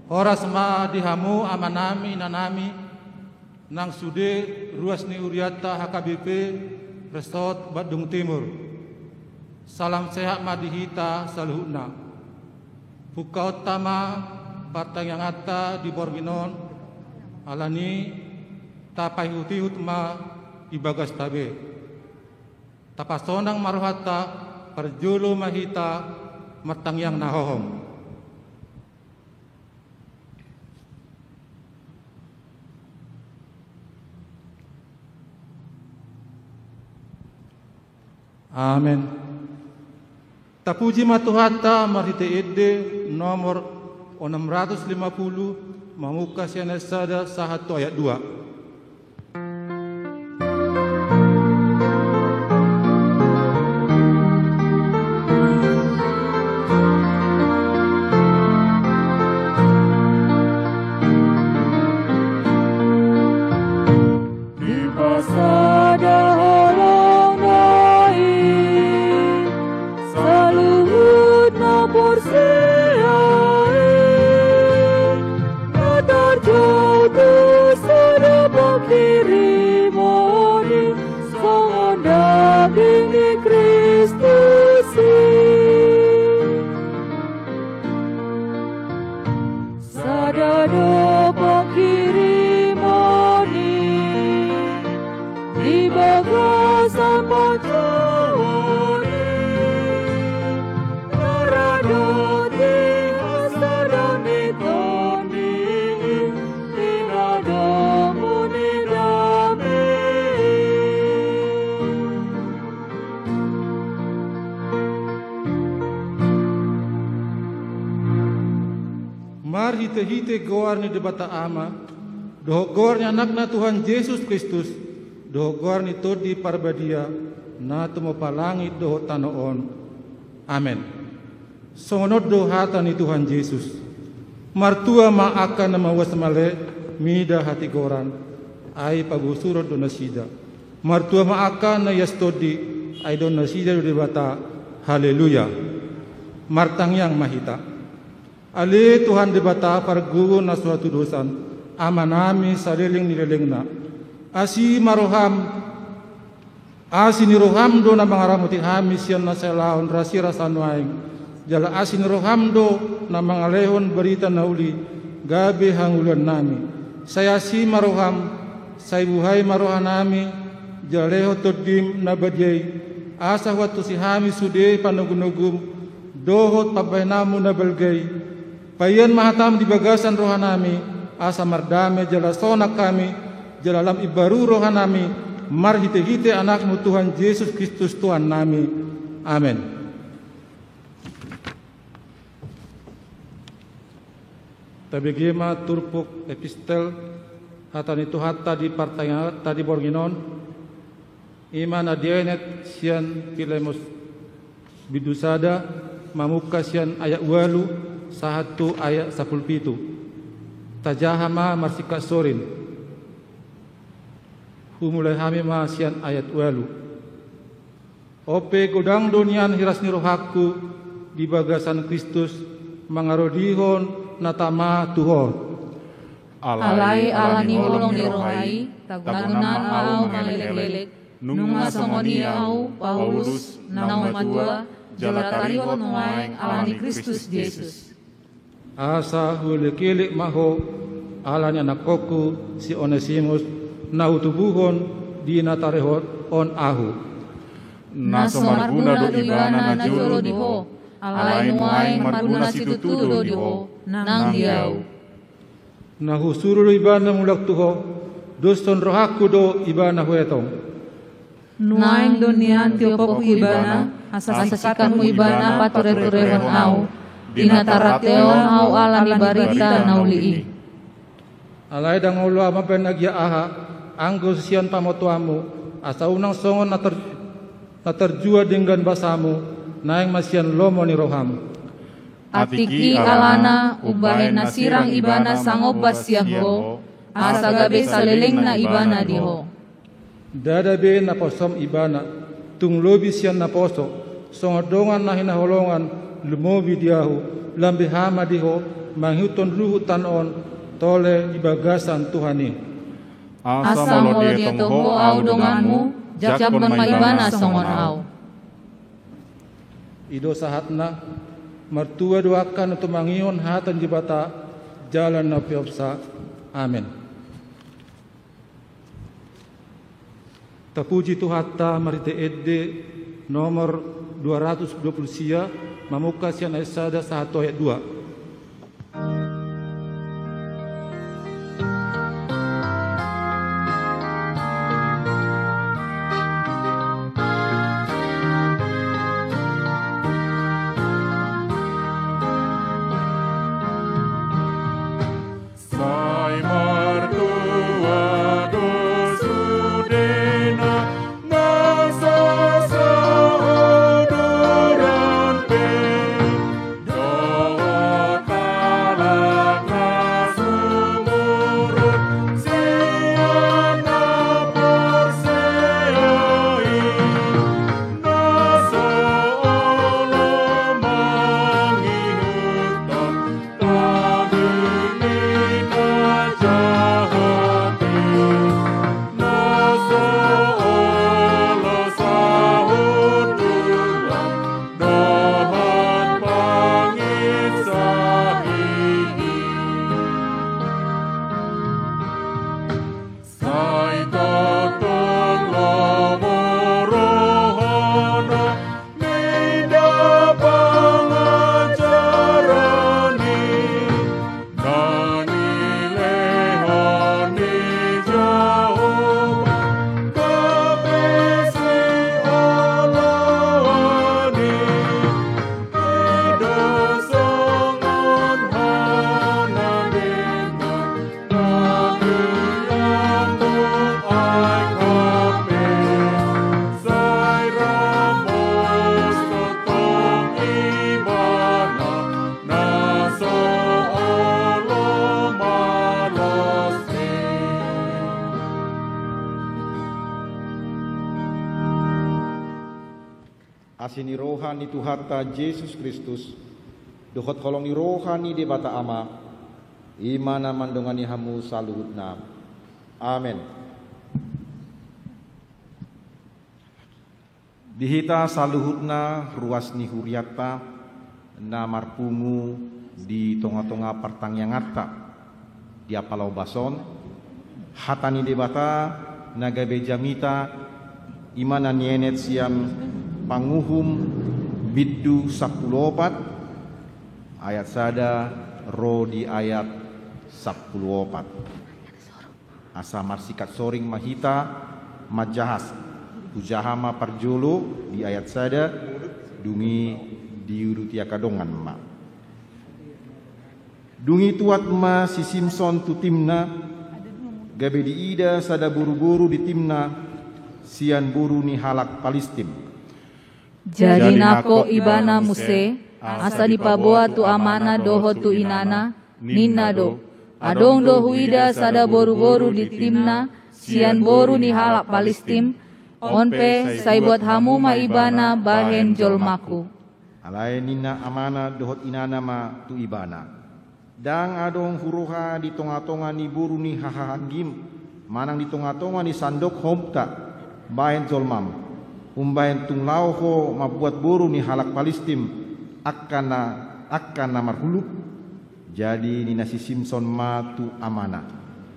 Horas ma dihamu amanami nanami nang sude ruas ni Uriata HKBP Resort Badung Timur. Salam sehat madihita saluhuna. Buka utama Partai yang ata di Borminon alani tapai huti hutma ibagas tabe. Tapasonang maruhata perjulu mahita matang yang nahohom. Amin. Tapuji matuhata marhite ede nomor 650 mamuka siana sada sahatu ayat 2. Hite goar ni debata ama, doh goar ni anakna Tuhan Yesus Kristus, doh goar ni todi parbadia, na tumo palangit doh tanoon. Amen. Sonod doh hata ni Tuhan Yesus. Martua ma akan na mawas male, mida hati goran, ay pagusuro do nasida. Martua ma akan na yastodi, ay do nasida do debata. Haleluya. Martang yang mahita. Ali Tuhan debata pargugo na suatu dosan amanami sariling nililing na asi maroham asi niroham do na mga ramuti hamis yan na selaon rasi rasanwaing jala asi niroham do na mga lehon berita na uli gabi hangulan nami saya si maroham say buhay marohan nami jala leho todim na badyay asa watu si hamis sude panugunugum dohot pabaynamu na balgay. Payan mahatam di bagasan rohanami, asa mardame jala sonak kami, jala lam ibaru rohanami, marhite-hite anakmu Tuhan Yesus Kristus Tuhan nami. Amin. Tabegema turpuk epistel hatan itu hatta di partai tadi borginon, iman adienet sian kilemus bidusada, mamuka sian ayat walu, sahatu ayat 17 tajahama marsika sorin humulai hami masian ayat walu ope godang donian hiras ni rohaku di bagasan Kristus mangarodihon natama tuhon alai alani holong ni rohai tagunan au mangelelek nunga songoni au Paulus nau madua jala tarihon waeng alani Kristus Yesus asa hulekilik maho alanya nakoku si Onesimus na utubuhon di natarehot on ahu naso marguna do ibana na joro diho alai nuai marguna situtudo diho nang diau na husuru ibana mulak tuho doston rohaku do ibana huetong nuaing donian tiopoku ibana asasikanmu ibana patore-torehon au dinatarateon au alami barita naulii. Alay dang ulo ama penagya aha, anggo siyan pamotuamu, asa unang songon na terjua dengan basamu, naing masyan lomo ni roham. Atiki alana ubahe nasirang ibana sangobas sianggo, asa gabe saleleng na ibana diho. Dadabe na posom ibana, tunglobi siyan na poso, songodongan na hinaholongan, lumobi diahu, lambi hama diho, manghiuton ruhu tanon tole di bagasan Tuhani. Asa molo dia toho au donganmu, jakon maibana songon au. Ido sahatna, mertua doakan untuk mangion hatan jibata jalan na piopsa. Amin. Tapuji Tuhata marite edde nomor 220 sia mamuka sian Aisada 1 ayat 2. Asini rohani Tuhata Yesus Kristus, dohot kolongi rohani de bata ama, imana mandongani hamu saluhutna. Amin. Dihita saluhutna ruasni huriata, namar pungu di tonga-tonga pertangyangatta, di apalau bason, hatani de bata, naga bejamita, imana nienet siam panguhum biddu 14 ayat sada ro di ayat 14 asa marsikat soring mahita majahas hujahama parjolo di ayat sada dungi diuruti akadongan ma dungi tuat ma si Simpson tu timna gabe di ida sada buru-buru di timna sian buru ni halak Palestin. Jadi nako ibana muse, asa dipaboa tu amana doho tu inana, ninna do. Adong do huida sada boru-boru di timna, sian boru ni halak Palestin, onpe sai buat hamu ma ibana bahen jolmaku. Alai ninna amana dohot inana ma tu ibana. Dang adong huruha di tonga-tonga ni boru ni hahagim, manang di tonga-tonga ni sandok homta, bahen jolmam. Umbayan tunglau ho mabuat boru ni halak Palestin akan marhuluk jadi ni nasi Simpson matu amana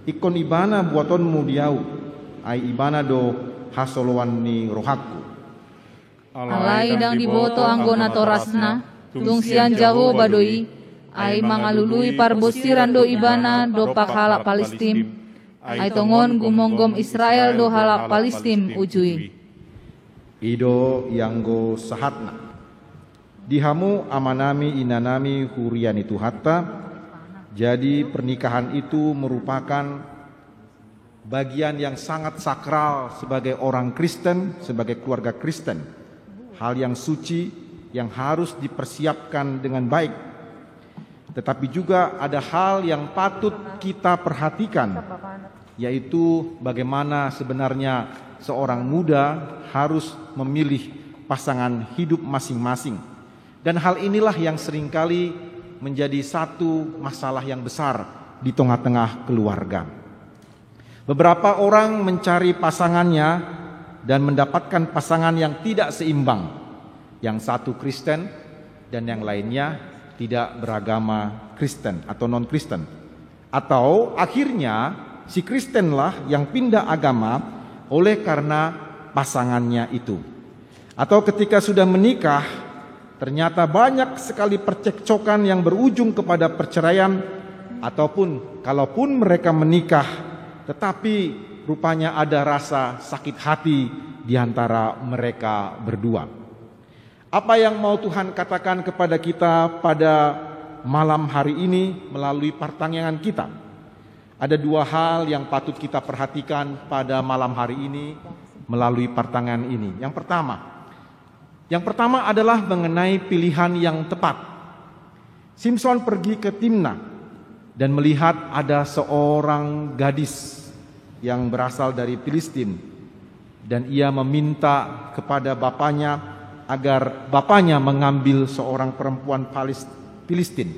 ikon ibana buatonmu diau ai ibana do hasolowan ni rohaku alai dang diboto anggona torasna tungsian jaho badoi ai mangalului parbosiran do ibana do pak halak Palestin ai tongon gumonggom Israel do halak Palestin ujui. Ido yanggo sahatna dihamu amanami inanami huriani Tuhata. Jadi pernikahan itu merupakan bagian yang sangat sakral sebagai orang Kristen, sebagai keluarga Kristen. Hal yang suci yang harus dipersiapkan dengan baik. Tetapi juga ada hal yang patut kita perhatikan, yaitu bagaimana sebenarnya seorang muda harus memilih pasangan hidup masing-masing. Dan hal inilah yang seringkali menjadi satu masalah yang besar di tengah-tengah keluarga. Beberapa orang mencari pasangannya dan mendapatkan pasangan yang tidak seimbang. Yang satu Kristen dan yang lainnya tidak beragama Kristen atau non-Kristen. Atau akhirnya si Kristenlah yang pindah agama oleh karena pasangannya itu. Atau ketika sudah menikah, ternyata banyak sekali percekcokan yang berujung kepada perceraian, ataupun kalaupun mereka menikah, tetapi rupanya ada rasa sakit hati di antara mereka berdua. Apa yang mau Tuhan katakan kepada kita pada malam hari ini melalui pertanyaan kita? Ada dua hal yang patut kita perhatikan pada malam hari ini melalui pertanyaan ini. Yang pertama adalah mengenai pilihan yang tepat. Simson pergi ke Timna dan melihat ada seorang gadis yang berasal dari Filistin, dan ia meminta kepada bapaknya agar bapaknya mengambil seorang perempuan Filistin.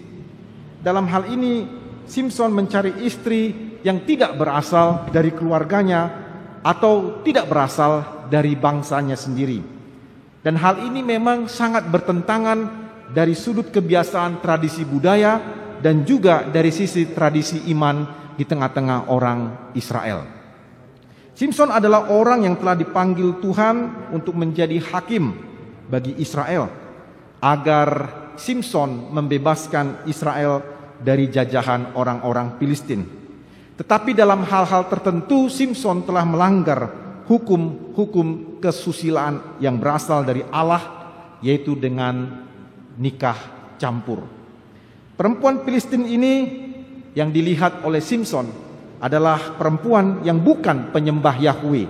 Dalam hal ini Simson mencari istri yang tidak berasal dari keluarganya atau tidak berasal dari bangsanya sendiri. Dan hal ini memang sangat bertentangan dari sudut kebiasaan tradisi budaya dan juga dari sisi tradisi iman di tengah-tengah orang Israel. Simson adalah orang yang telah dipanggil Tuhan untuk menjadi hakim bagi Israel, agar Simson membebaskan Israel dari jajahan orang-orang Filistin. Tetapi dalam hal-hal tertentu Simson telah melanggar hukum-hukum kesusilaan yang berasal dari Allah, yaitu dengan nikah campur. Perempuan Filistin ini yang dilihat oleh Simson adalah perempuan yang bukan penyembah Yahweh,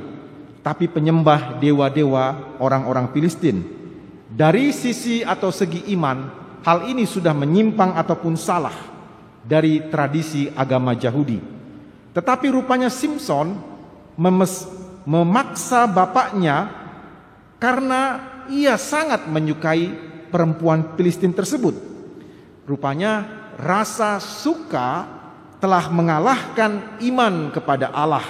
tapi penyembah dewa-dewa orang-orang Filistin. Dari sisi atau segi iman, hal ini sudah menyimpang ataupun salah dari tradisi agama Yahudi. Tetapi rupanya Simson memaksa bapaknya karena ia sangat menyukai perempuan Filistin tersebut. Rupanya rasa suka telah mengalahkan iman kepada Allah,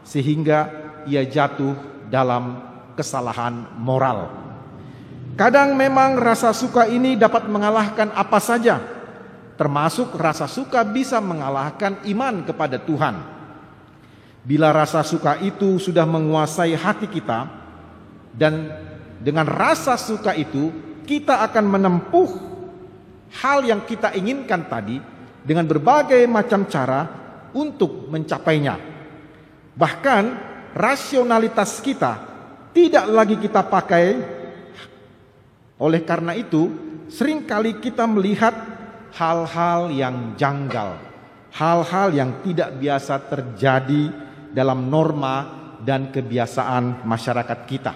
sehingga ia jatuh dalam kesalahan moral. Kadang memang rasa suka ini dapat mengalahkan apa saja, termasuk rasa suka bisa mengalahkan iman kepada Tuhan. Bila rasa suka itu sudah menguasai hati kita, dan dengan rasa suka itu kita akan menempuh hal yang kita inginkan tadi dengan berbagai macam cara untuk mencapainya. Bahkan rasionalitas kita tidak lagi kita pakai. Oleh karena itu, seringkali kita melihat hal-hal yang janggal, hal-hal yang tidak biasa terjadi dalam norma dan kebiasaan masyarakat kita.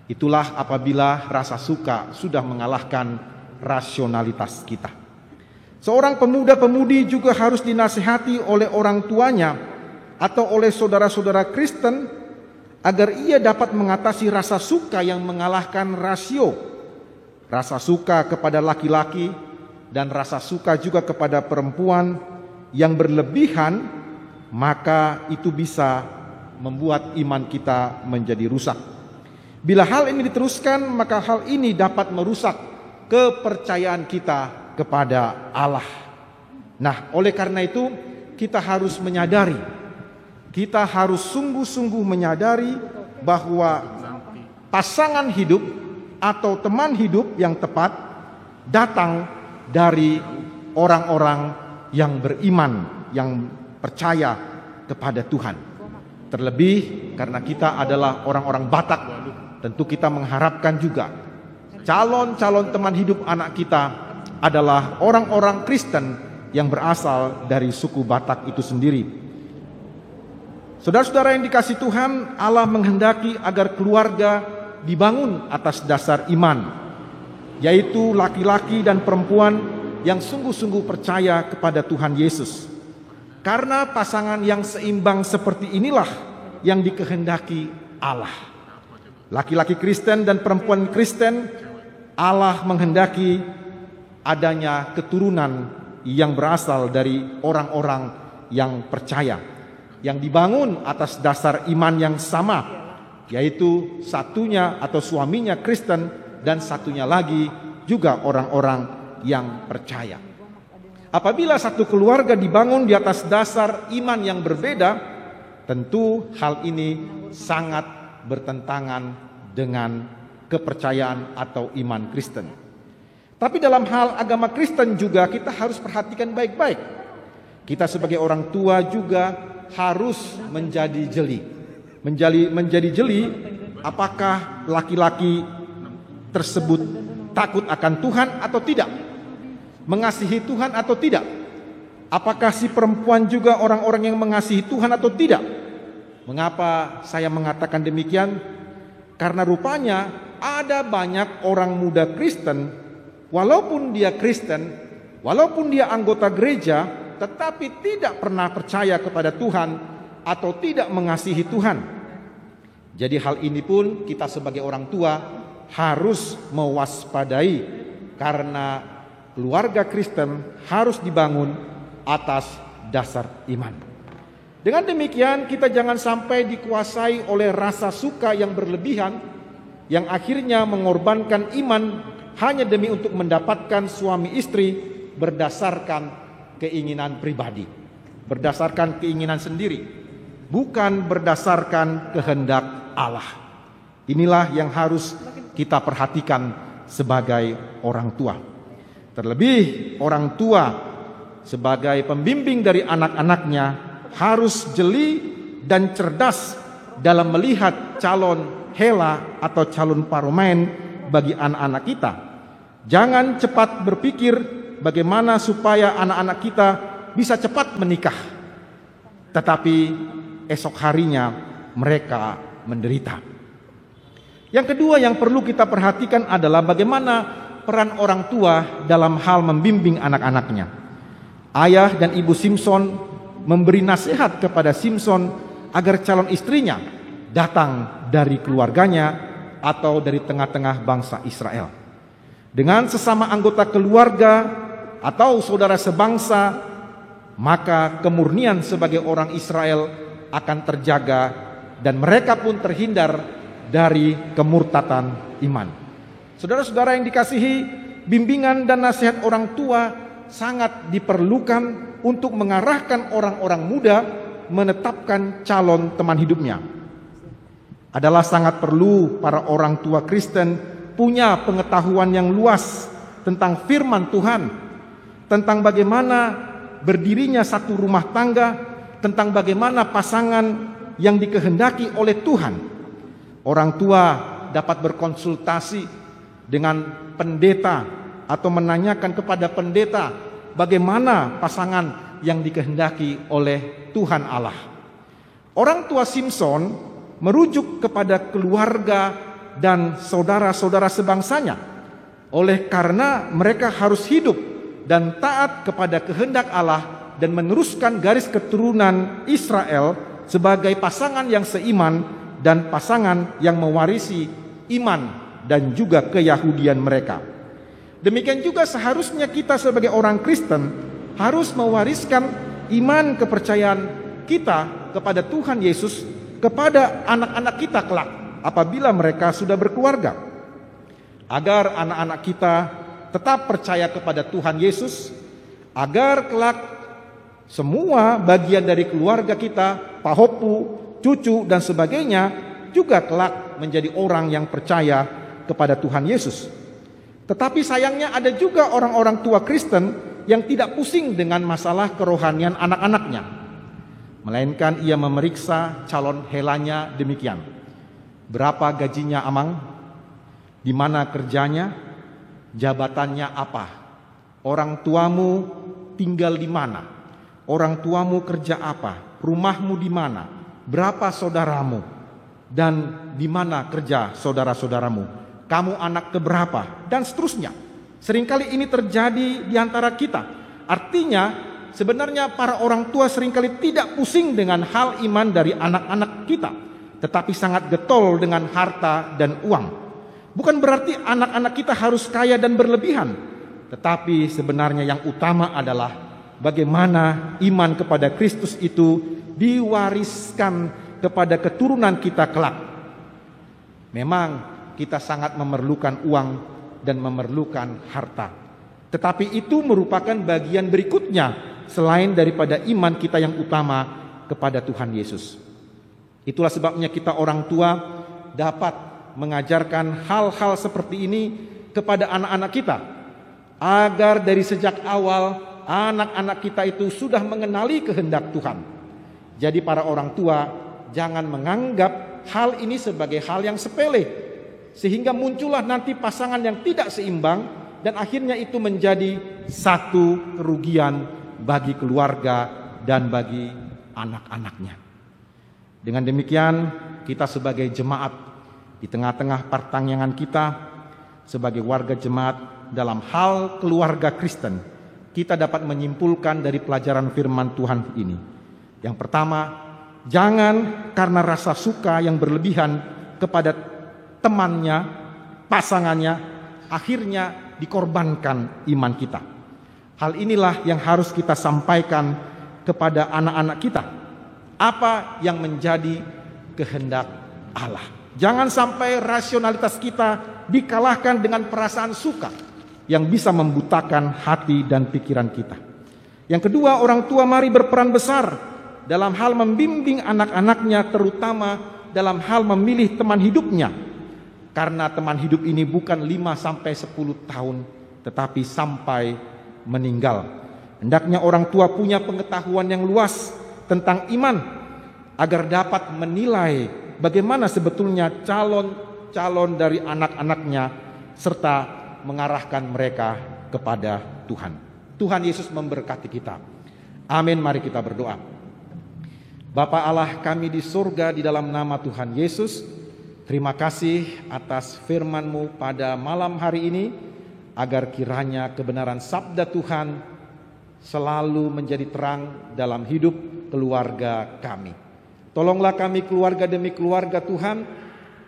Itulah apabila rasa suka sudah mengalahkan rasionalitas kita. Seorang pemuda-pemudi juga harus dinasihati oleh orang tuanya atau oleh saudara-saudara Kristen agar ia dapat mengatasi rasa suka yang mengalahkan rasio. Rasa suka kepada laki-laki dan rasa suka juga kepada perempuan yang berlebihan, maka itu bisa membuat iman kita menjadi rusak. Bila hal ini diteruskan, maka hal ini dapat merusak kepercayaan kita kepada Allah. Nah, oleh karena itu kita harus menyadari, kita harus sungguh-sungguh menyadari bahwa pasangan hidup atau teman hidup yang tepat datang dari orang-orang yang beriman, yang percaya kepada Tuhan. Terlebih karena kita adalah orang-orang Batak, tentu kita mengharapkan juga calon-calon teman hidup anak kita adalah orang-orang Kristen yang berasal dari suku Batak itu sendiri. Saudara-saudara yang dikasihi Tuhan, Allah menghendaki agar keluarga dibangun atas dasar iman, yaitu laki-laki dan perempuan yang sungguh-sungguh percaya kepada Tuhan Yesus. Karena pasangan yang seimbang seperti inilah yang dikehendaki Allah. Laki-laki Kristen dan perempuan Kristen, Allah menghendaki adanya keturunan yang berasal dari orang-orang yang percaya, yang dibangun atas dasar iman yang sama, yaitu satunya atau suaminya Kristen dan satunya lagi juga orang-orang yang percaya. Apabila satu keluarga dibangun di atas dasar iman yang berbeda, tentu hal ini sangat bertentangan dengan kepercayaan atau iman Kristen. Tapi dalam hal agama Kristen juga kita harus perhatikan baik-baik. Kita sebagai orang tua juga harus menjadi jeli. Menjadi jeli apakah laki-laki tersebut takut akan Tuhan atau tidak, mengasihi Tuhan atau tidak. Apakah si perempuan juga orang-orang yang mengasihi Tuhan atau tidak? Mengapa saya mengatakan demikian? Karena rupanya ada banyak orang muda Kristen, walaupun dia Kristen, walaupun dia anggota gereja, tetapi tidak pernah percaya kepada Tuhan atau tidak mengasihi Tuhan. Jadi hal ini pun kita sebagai orang tua harus mewaspadai, karena keluarga Kristen harus dibangun atas dasar iman. Dengan demikian kita jangan sampai dikuasai oleh rasa suka yang berlebihan, yang akhirnya mengorbankan iman hanya demi untuk mendapatkan suami istri berdasarkan keinginan pribadi, berdasarkan keinginan sendiri, bukan berdasarkan kehendak Allah. Inilah yang harus kita perhatikan sebagai orang tua. Terlebih orang tua sebagai pembimbing dari anak-anaknya harus jeli dan cerdas dalam melihat calon hela atau calon parlemen bagi anak-anak kita. Jangan cepat berpikir bagaimana supaya anak-anak kita bisa cepat menikah, tetapi esok harinya mereka menderita. Yang kedua yang perlu kita perhatikan adalah bagaimana peran orang tua dalam hal membimbing anak-anaknya. Ayah dan ibu Simson memberi nasihat kepada Simson agar calon istrinya datang dari keluarganya atau dari tengah-tengah bangsa Israel. Dengan sesama anggota keluarga atau saudara sebangsa, maka kemurnian sebagai orang Israel akan terjaga dan mereka pun terhindar dari kemurtatan iman. Saudara-saudara yang dikasihi, bimbingan dan nasihat orang tua sangat diperlukan untuk mengarahkan orang-orang muda menetapkan calon teman hidupnya. Adalah sangat perlu para orang tua Kristen punya pengetahuan yang luas tentang firman Tuhan, tentang bagaimana berdirinya satu rumah tangga, tentang bagaimana pasangan yang dikehendaki oleh Tuhan. Orang tua dapat berkonsultasi dengan pendeta atau menanyakan kepada pendeta bagaimana pasangan yang dikehendaki oleh Tuhan Allah. Orang tua Simson merujuk kepada keluarga dan saudara-saudara sebangsanya, oleh karena mereka harus hidup dan taat kepada kehendak Allah dan meneruskan garis keturunan Israel sebagai pasangan yang seiman dan pasangan yang mewarisi iman dan juga keyahudian mereka. Demikian juga seharusnya kita sebagai orang Kristen harus mewariskan iman kepercayaan kita kepada Tuhan Yesus kepada anak-anak kita kelak apabila mereka sudah berkeluarga. Agar anak-anak kita tetap percaya kepada Tuhan Yesus, agar kelak semua bagian dari keluarga kita, pahopu, cucu dan sebagainya juga kelak menjadi orang yang percaya kepada Tuhan Yesus. Tetapi sayangnya ada juga orang-orang tua Kristen yang tidak pusing dengan masalah kerohanian anak-anaknya, melainkan ia memeriksa calon helanya demikian. Berapa gajinya Amang? Di mana kerjanya? Jabatannya apa? Orang tuamu tinggal di mana? Orang tuamu kerja apa? Rumahmu di mana? Berapa saudaramu? Dan di mana kerja saudara-saudaramu? Kamu anak keberapa? Dan seterusnya. Seringkali ini terjadi di antara kita. Artinya sebenarnya para orang tua seringkali tidak pusing dengan hal iman dari anak-anak kita, tetapi sangat getol dengan harta dan uang. Bukan berarti anak-anak kita harus kaya dan berlebihan, Tetapi sebenarnya yang utama adalah bagaimana iman kepada Kristus itu diwariskan kepada keturunan kita kelak. Memang kita sangat memerlukan uang dan memerlukan harta. Tetapi itu merupakan bagian berikutnya selain daripada iman kita yang utama kepada Tuhan Yesus. Itulah sebabnya kita orang tua dapat mengajarkan hal-hal seperti ini kepada anak-anak kita, agar dari sejak awal anak-anak kita itu sudah mengenali kehendak Tuhan. Jadi para orang tua jangan menganggap hal ini sebagai hal yang sepele, sehingga muncullah nanti pasangan yang tidak seimbang dan akhirnya itu menjadi satu kerugian bagi keluarga dan bagi anak-anaknya. Dengan demikian kita sebagai jemaat di tengah-tengah pertanyaan kita sebagai warga jemaat dalam hal keluarga Kristen, kita dapat menyimpulkan dari pelajaran firman Tuhan ini. Yang pertama, jangan karena rasa suka yang berlebihan kepada temannya, pasangannya, akhirnya dikorbankan iman kita. Hal inilah yang harus kita sampaikan kepada anak-anak kita. Apa yang menjadi kehendak Allah. Jangan sampai rasionalitas kita dikalahkan dengan perasaan suka yang bisa membutakan hati dan pikiran kita. Yang kedua, orang tua mari berperan besar dalam hal membimbing anak-anaknya, terutama dalam hal memilih teman hidupnya. Karena teman hidup ini bukan 5-10 tahun, tetapi sampai meninggal. Hendaknya orang tua punya pengetahuan yang luas tentang iman, agar dapat menilai bagaimana sebetulnya calon-calon dari anak-anaknya, serta mengarahkan mereka kepada Tuhan. Tuhan Yesus memberkati kita. Amin. Mari kita berdoa. Bapa Allah kami di surga, di dalam nama Tuhan Yesus, terima kasih atas firman-Mu pada malam hari ini, agar kiranya kebenaran sabda Tuhan selalu menjadi terang dalam hidup keluarga kami. Tolonglah kami keluarga demi keluarga Tuhan,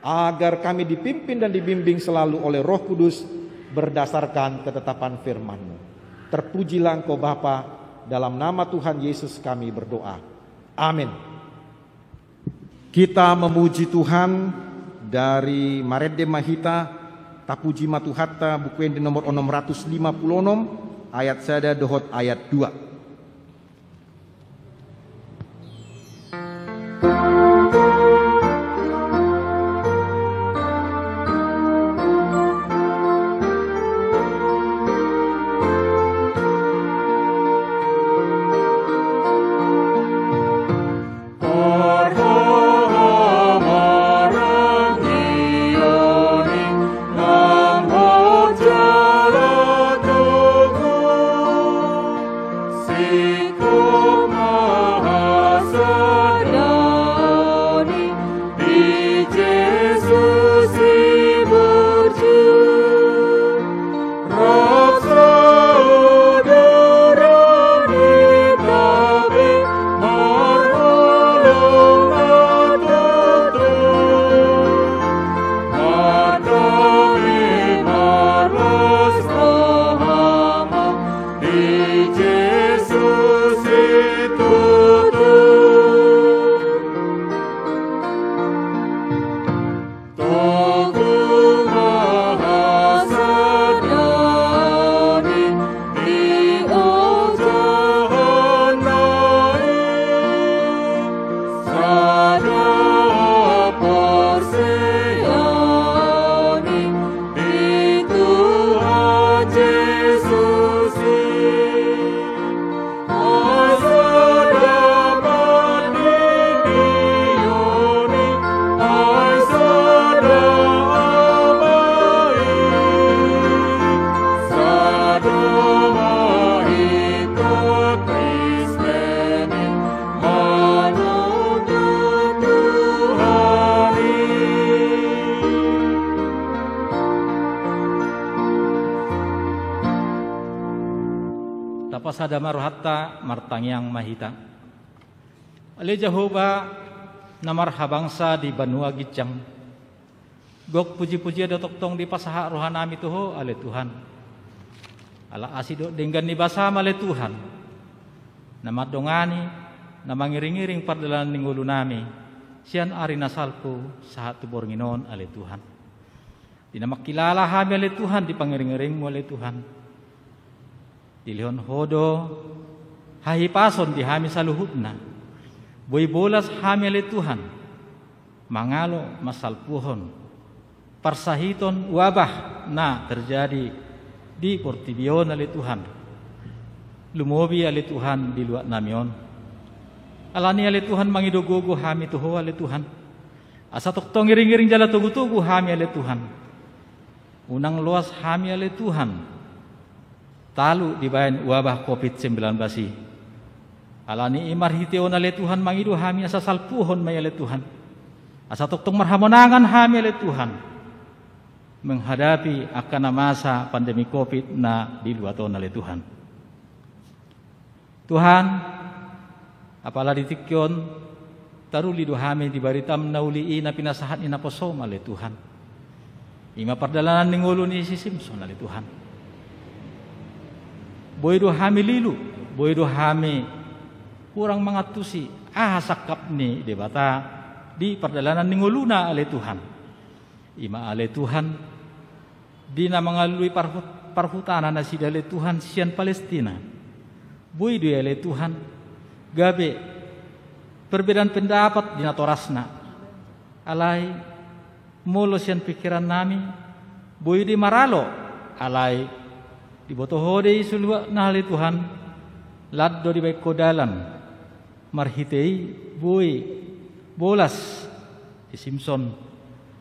agar kami dipimpin dan dibimbing selalu oleh Roh Kudus berdasarkan ketetapan firman-Mu. Terpujilah Engkau Bapa, dalam nama Tuhan Yesus kami berdoa. Amin. Kita memuji Tuhan dari Marede Mahita, Tapuji Matuhatta, buku yang di nomor 656, ayat sada dohot ayat 2. Pasada maruhatta martangyang mahita. Ale Jehovah namar habangsa di Banua Gicang. Gok puji-puji ada toktong di pasaha rohanami tuho ale Tuhan. Ala asido dengan ni basama le Tuhan. Na madongani na mangiring-iring pardalan ning ulo nami. Siyan ari nasalpo sa tubornginon ale Tuhan. Di na makilala hami ale Tuhan, di pangiring-iring mo ale Tuhan. Dilihon hodo hahipason di hami sa luhud na. Boy bolas hami ale Tuhan. Mangalo masalpuhon. Parsahiton wabah na terjadi di Portibion ale Tuhan. Lumobi ale Tuhan di luar namion. Alani ale Tuhan mangidogogo hami tuho ale Tuhan. Asa toktong iring-iring jala tugu-tugu hami ale Tuhan. Unang luas hami ale Tuhan. Talu dibayan wabah COVID-19. Alani imar hiteon ale Tuhan mangido hami asa salpuhon may ale Tuhan. Asa toktong marhamonangan hami ale Tuhan. Menghadapi akan masa pandemi COVID na diluaton ale Tuhan. Tuhan, apalagi tikyon taruli duhami di baritam nauli na pinasahan ina posom ale Tuhan. Ima pardalanan ning ulo ni si Simpson ale Tuhan. Boy duhami lilu, boy duhami kurang mangatusi sakap ni debata di pardalanan ning ulo na ale Tuhan. Ima ale Tuhan di na mangalui parhutanan na sida ale Tuhan sian Palestina. Boy du ale Tuhan gabe perbedaan pendapat di natorasna alai mulo sian pikiran nami boy di maralo alai di botohode sulwa na ale Tuhan laddo di baik kodalan marhitei boy bolas di Simpson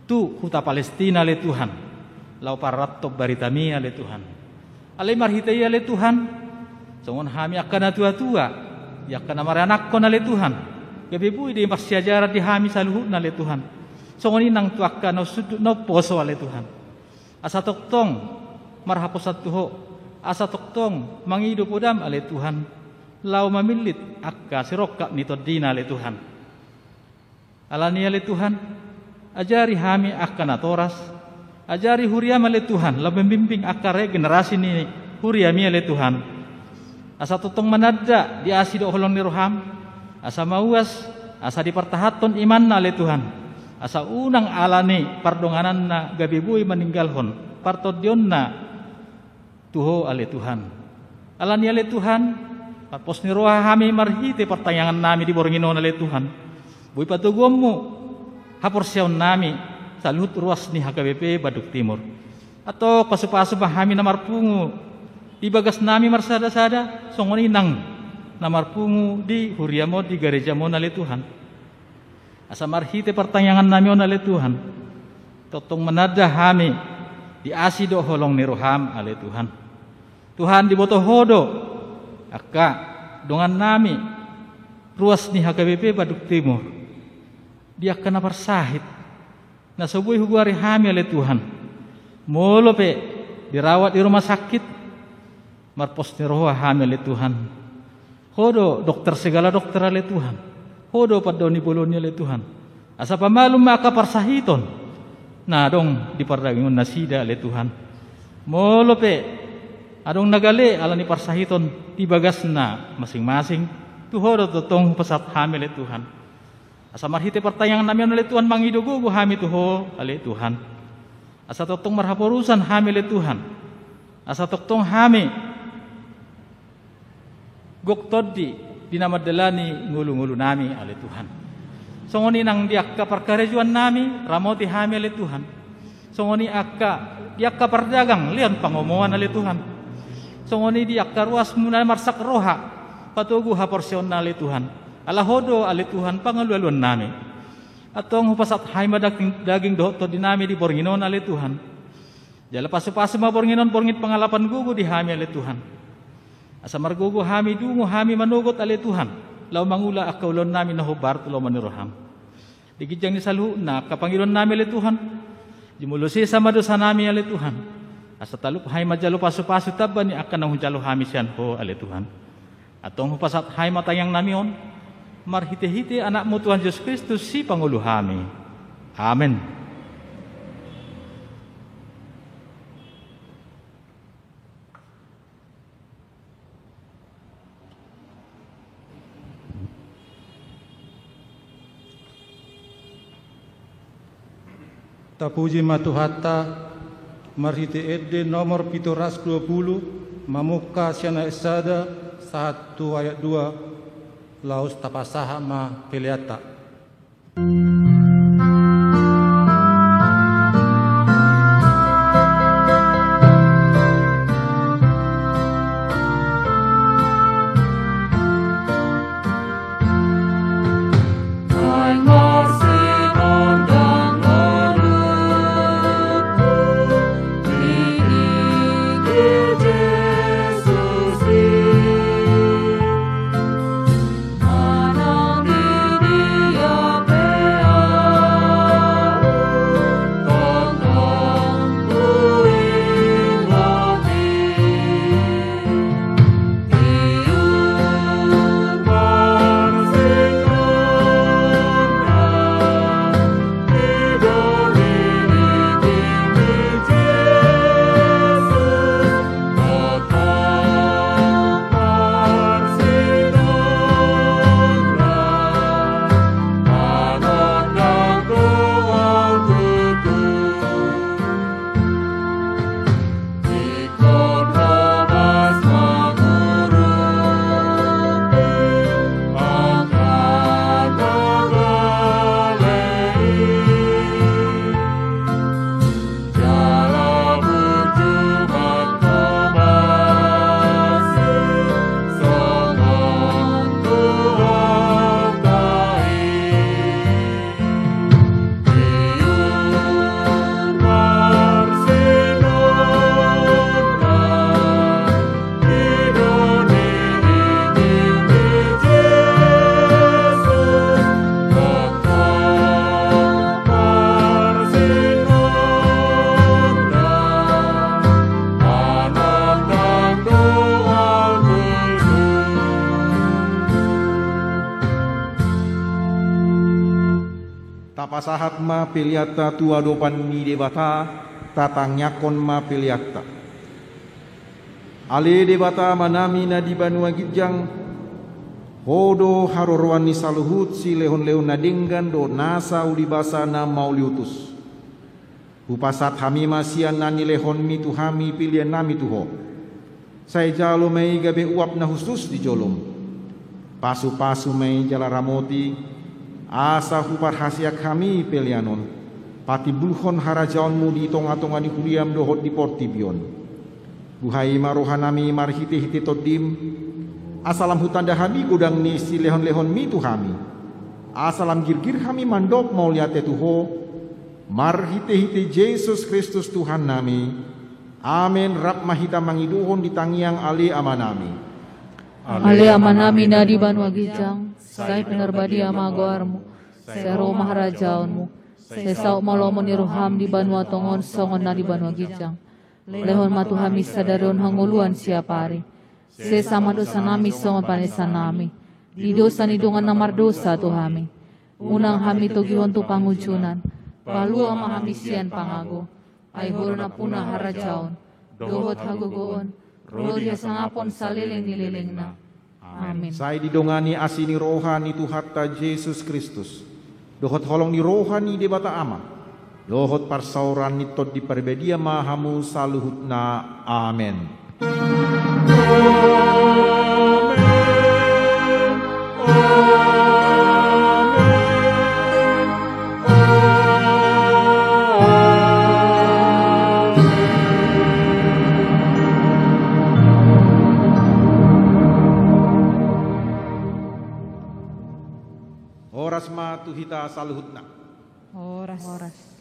tu huta Palestina ale Tuhan lau paratop baritami ale Tuhan alai marhitei ale Tuhan songon hami akan tua-tua ya kana maranak ko na le Tuhan gabi buy di masyajarat di hami saluhud na le Tuhan songon inang tuakka no sudut no poso ale Tuhan asa toktong marhapos at tuho asa toktong mangido podam ale Tuhan lau mamilit akka sirokka nito dina ale Tuhan alani ale Tuhan ajari hami akan atoras ajari huriam ale Tuhan lau membimbing akare generasi ni huriami ale Tuhan asa tutong manadda di asido holong ni roham asa mauas asa dipertahaton iman na ale Tuhan asa unang alani pardonganan na gabibuy maninggalhon partodion na tuho ale Tuhan alani ale Tuhan patpos ni roha hami marhite pertayangan nami di bornginon ale Tuhan buy patugom mo haporsyaon nami sa luhut ruas ni HKBP Baduk Timur atau pasu-pasu hami na marpungu di bagas nami marsada-sada songon inang namarpungu di huriamo di gereja mo nale Tuhan asa marhite pertanyangan nami nale Tuhan totong menada hami di asido holong ni roham ale Tuhan Tuhan di boto hodo akka dongan nami ruas ni HKBP Baduk Timur dia kena persahit na subuh huguari hami ale Tuhan molo pe dirawat di rumah sakit marpos ni roh hamil ale Tuhan hodo dokter segala dokter ale Tuhan hodo padoni bolonya ale Tuhan asa pamalum maka parsahiton na dong dipardagingon nasida ale Tuhan molo pe adong nagale ala ni parsahiton tibagas na masing-masing tu hodo totong pesat hamil ale Tuhan asa marhite pertayangan nami ale Tuhan mangidogugo hami tuho ale Tuhan asa totong marhaporusan hamil ale Tuhan asa totong hami goktodi dinamadalani ngulu-ngulu nami ale Tuhan. Songoni nang diakka perkarejuan nami ramoti hami ale Tuhan. Songoni akka diakka perdagang lian pangomoan ale Tuhan. Songoni diakka ruas muna marsak roha patugu haporsion ale Tuhan. Ala hodo ale Tuhan pangalualuan nami. Atong hupasat haima daging dohto dinami di bornginon ale Tuhan. Jala pasu-pasu ma bornginon borngit pangalapan gugu di hami ale Tuhan. Asa margugo hami dungo hami manugot ale Tuhan law mangula akaulon nami nahubar tulo maniroham digijang ni salu na kapangilon nami ale Tuhan jimulusi sama dosa nami ale Tuhan asa talup hay majalo pasu-pasu tabban ni akan nang jalo hami sian ho ale Tuhan atong hupasat hay matayang nami on marhite-hite anak mo Tuhan Yesus Kristus si pangulo hami amen. Tapuji matuhatta marhite ede nomor 720 mamuka siana esada 1 ayat 2 laus tapasaha ma peliata. Tapasahat ma peliata tua dopan ni debata tatang nyakon ma peliata. Ale debata manami na di Banua Gijang hodo harorwan ni saluhut si lehon-lehon na denggan do nasa ulibasa na mauliutus. Upasat hami masian nani lehon mi tu hami pilihan nami tuho. Saya jalo may gabe uap na husus di jolom. Pasu-pasu may jala ramoti. Asa hupar hasia kami pelianon pati bulhon harajaonmu di tonga-tonga ni huliam dohot di portibion buhai marohanami marhite-hite todim asalam hutanda hami godang ni si lehon-lehon mi tu hami asalam girgir hami mandok mau liate tuho marhite-hite Yesus Kristus Tuhan nami amen rap mahita mangiduhon di tangiang ale amanami Ale amanami na di Banua Gijang, say pinarbadi amagoarmu, sero maharajaonmu, sesau malomo ni roham di Banua Tongon songon na di Banua Gijang. Lehon matuhami sadaron hanguluan siapari, sesama dosa nami songon panesan nami, di dosa ni dungan namar dosa tuhami. Unang hami togihon tu pangujunan, palu amahami sian pangago, ay huro na puna harajaon, dohot hagogoon, Rodia sangapon saliling-nililing na. Amin. Saya didongani asini rohani Tuhatta Yesus Kristus. Dohot holong ni rohani debata ama. Dohot parsauran ni tod di perbedia mahamu saluhutna. Amen. Horas ma tuhita saluhutna. Horas.